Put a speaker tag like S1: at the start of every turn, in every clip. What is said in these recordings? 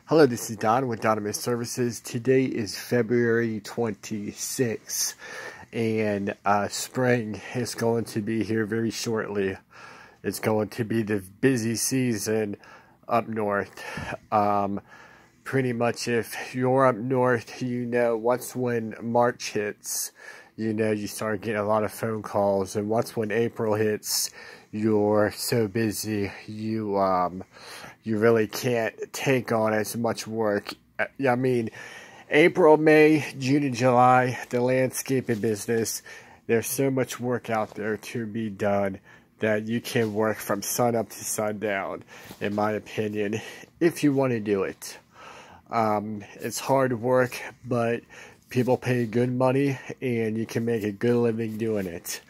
S1: Hello, this is Don with Donovan Services. Today is February 26th, and spring is going to be here very shortly. It's going to be the busy season up north. Pretty much if you're up north, you know, once when March hits, you know, you start getting a lot of phone calls, and once when April hits, you're so busy, you really can't take on as much work. I mean, April, May, June, and July, the landscaping business, there's so much work out there to be done that you can work from sun up to sundown, in my opinion, if you want to do it. It's hard work, but people pay good money, and you can make a good living doing it.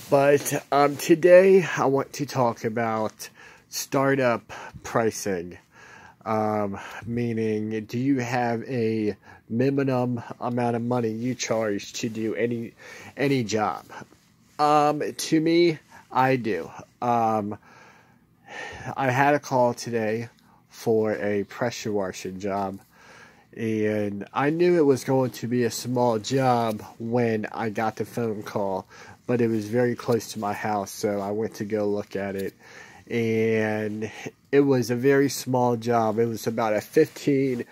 S1: But today, I want to talk about startup pricing. Meaning, do you have a minimum amount of money you charge to do any job? To me, I do. I had a call today for a pressure washing job, and I knew it was going to be a small job when I got the phone call, but it was very close to my house, so I went to go look at it. And it was a very small job. It was about a 15-30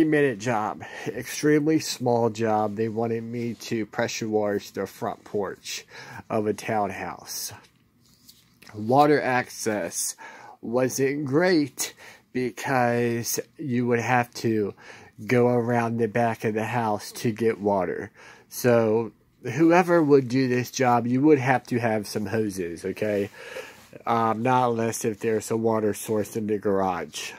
S1: minute job. Extremely small job. They wanted me to pressure wash the front porch of a townhouse. Water access wasn't great because you would have to go around the back of the house to get water. So whoever would do this job, you would have to have some hoses, okay? Not unless if there's a water source in the garage.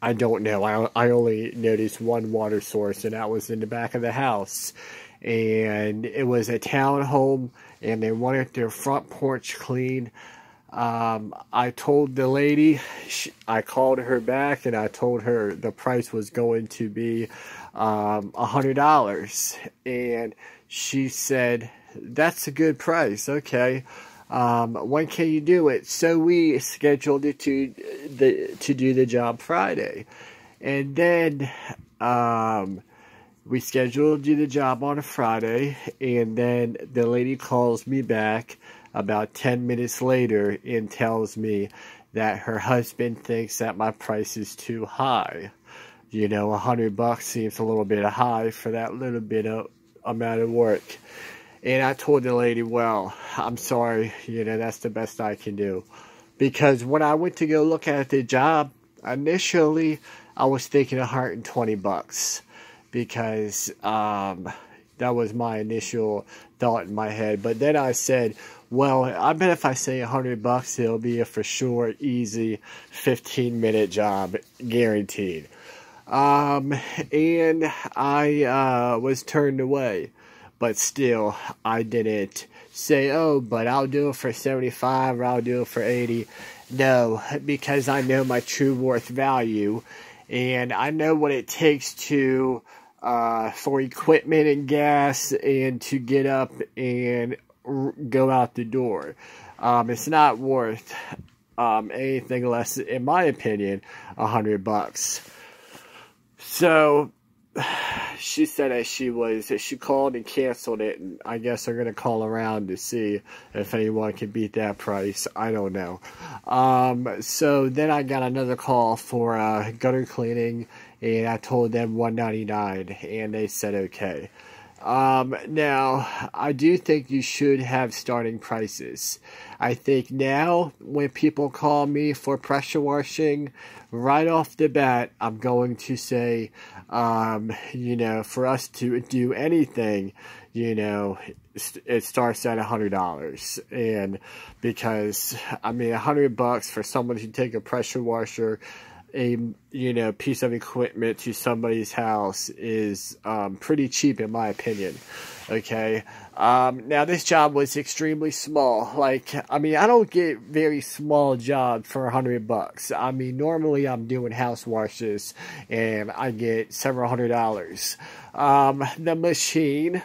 S1: I don't know. I only noticed one water source, and that was in the back of the house. And it was a townhome, and they wanted their front porch clean. I told the lady, I called her back, and I told her the price was going to be $100. And she said, "That's a good price, okay. When can you do it?" So we scheduled it to do the job Friday. And then we scheduled to do the job on a Friday, and then the lady calls me back about 10 minutes later and tells me that her husband thinks that my price is too high. You know, $100 seems a little bit high for that little bit of amount of work. And I told the lady, well, I'm sorry, you know, that's the best I can do. Because when I went to go look at the job, initially, I was thinking $120. Because that was my initial thought in my head. But then I said, well, I bet if I say $100, it'll be a for sure, easy, 15-minute job, guaranteed. And I was turned away. But still, I didn't say, oh, but I'll do it for 75 or I'll do it for 80. No, because I know my true worth value, and I know what it takes to for equipment and gas and to get up and go out the door. It's not worth anything less, in my opinion, $100. So she said that she called and canceled it, and I guess they're going to call around to see if anyone can beat that price. I don't know. So then I got another call for gutter cleaning, and I told them $199, and they said okay. Now, I do think you should have starting prices. I think now, when people call me for pressure washing, right off the bat, I'm going to say, you know, for us to do anything, you know, it starts at $100. And because, I mean, $100 for someone to take a pressure washer, a, you know, piece of equipment to somebody's house is pretty cheap, in my opinion. Okay. Now this job was extremely small. Like, I mean, I don't get very small jobs for $100. I mean, normally I'm doing house washes and I get several $100s. The machine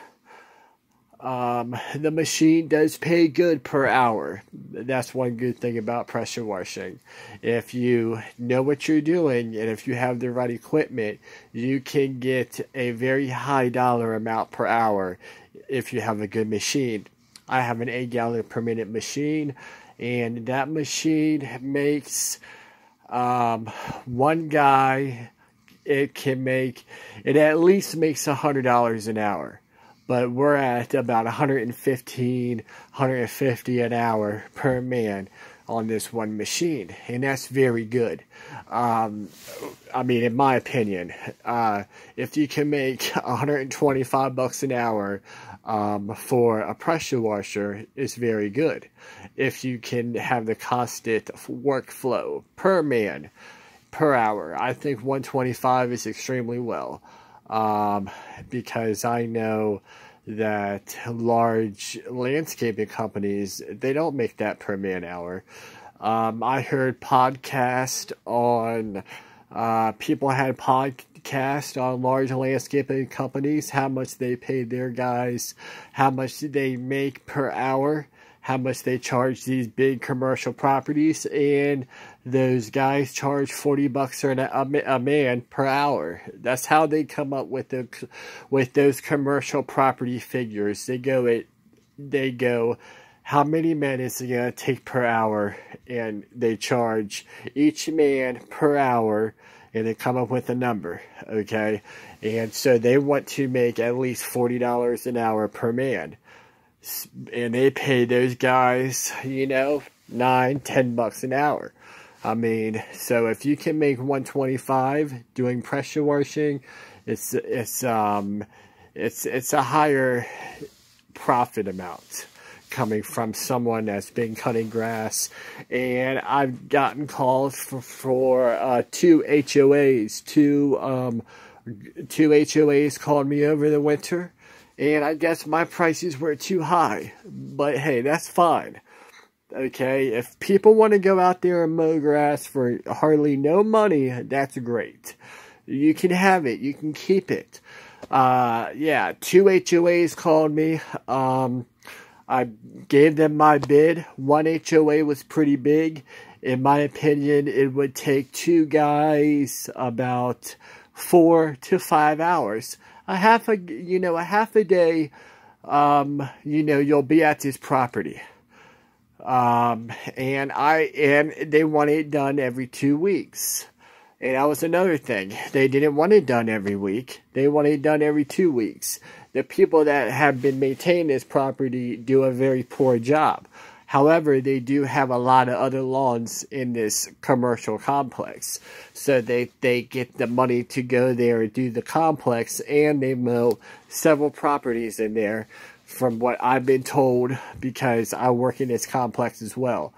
S1: The machine does pay good per hour. That's one good thing about pressure washing. If you know what you're doing and if you have the right equipment, you can get a very high dollar amount per hour if you have a good machine. I have an 8-gallon per minute machine, and that machine makes one guy, it at least makes $100 an hour. But we're at about $115, $150 an hour per man on this one machine, and that's very good. I mean, in my opinion, if you can make $125 an hour for a pressure washer, it's very good. If you can have the constant workflow per man per hour, I think 125 is extremely well. Because I know that large landscaping companies, they don't make that per man hour. I heard podcast on, people had podcast on large landscaping companies, how much they paid their guys, how much they make per hour, how much they charge these big commercial properties, and those guys charge $40 a man per hour. That's how they come up with those commercial property figures. They go, how many men is it gonna take per hour, and they charge each man per hour, and they come up with a number, okay? And so they want to make at least $40 an hour per man. And they pay those guys, $9, $10 an hour. I mean, so if you can make 125 doing pressure washing, it's a higher profit amount coming from someone that's been cutting grass. And I've gotten calls for two HOAs. Two HOAs called me over the winter. And I guess my prices were too high. But hey, that's fine. Okay, if people want to go out there and mow grass for hardly no money, that's great. You can have it. You can keep it. Yeah, two HOAs called me. I gave them my bid. One HOA was pretty big. In my opinion, it would take two guys about 4 to 5 hours. A half a day, you'll be at this property. And they want it done every 2 weeks. And that was another thing. They didn't want it done every week. They want it done every 2 weeks. The people that have been maintaining this property do a very poor job. However, they do have a lot of other lawns in this commercial complex. So they get the money to go there and do the complex, and they mow several properties in there, from what I've been told, because I work in this complex as well.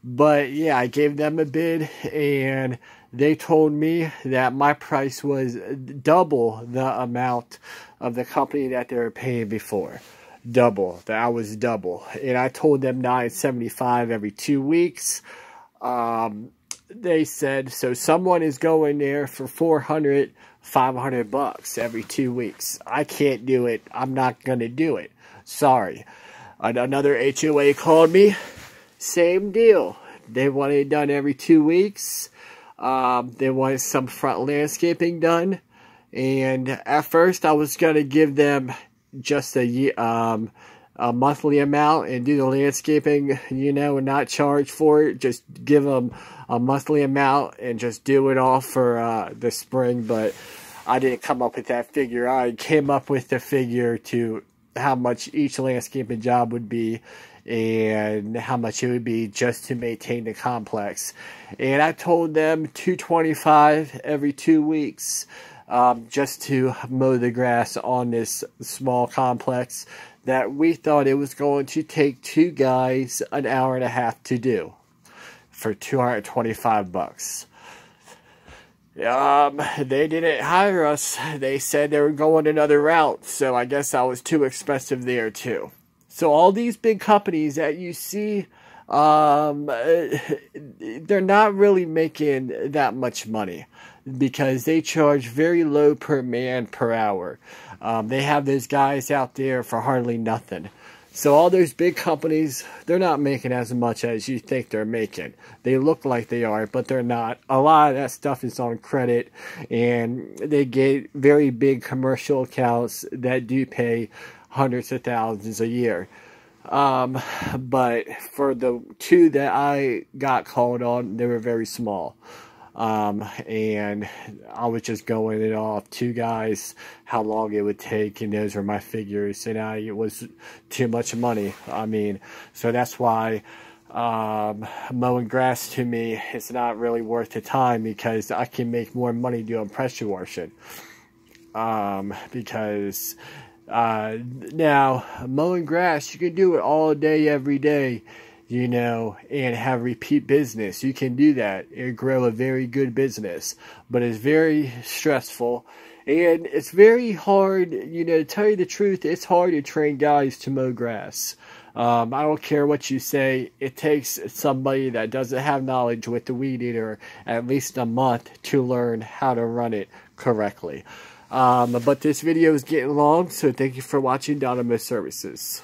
S1: But yeah, I gave them a bid, and they told me that my price was double the amount of the company that they were paying before. Double. That I was double. And I told them $9.75 every 2 weeks. They said, so someone is going there for $400, $500 every 2 weeks. I can't do it. I'm not going to do it. Sorry. Another HOA called me. Same deal. They want it done every 2 weeks. They wanted some front landscaping done. And at first I was going to give them just a monthly amount and do the landscaping, and not charge for it. Just give them a monthly amount and just do it all for the spring. But I didn't come up with that figure. I came up with the figure to how much each landscaping job would be and how much it would be just to maintain the complex. And I told them $225 every 2 weeks. Just to mow the grass on this small complex that we thought it was going to take two guys an hour and a half to do for $225. They didn't hire us. They said they were going another route, so I guess I was too expensive there too. So all these big companies that you see They're not really making that much money because they charge very low per man per hour. They have those guys out there for hardly nothing. So all those big companies, they're not making as much as you think they're making. They look like they are, but they're not. A lot of that stuff is on credit, and they get very big commercial accounts that do pay hundreds of thousands a year. But for the two that I got called on, they were very small. And I was just going it off two guys, how long it would take, and those were my figures, and it was too much money. I mean, so that's why mowing grass to me is not really worth the time, because I can make more money doing pressure washing. Because now mowing grass, you can do it all day, every day, you know, and have repeat business. You can do that and grow a very good business, but it's very stressful, and it's very hard, you know, to tell you the truth. It's hard to train guys to mow grass. I don't care what you say, it takes somebody that doesn't have knowledge with the weed eater at least a month to learn how to run it correctly. But this video is getting long, so thank you for watching Donomo Services.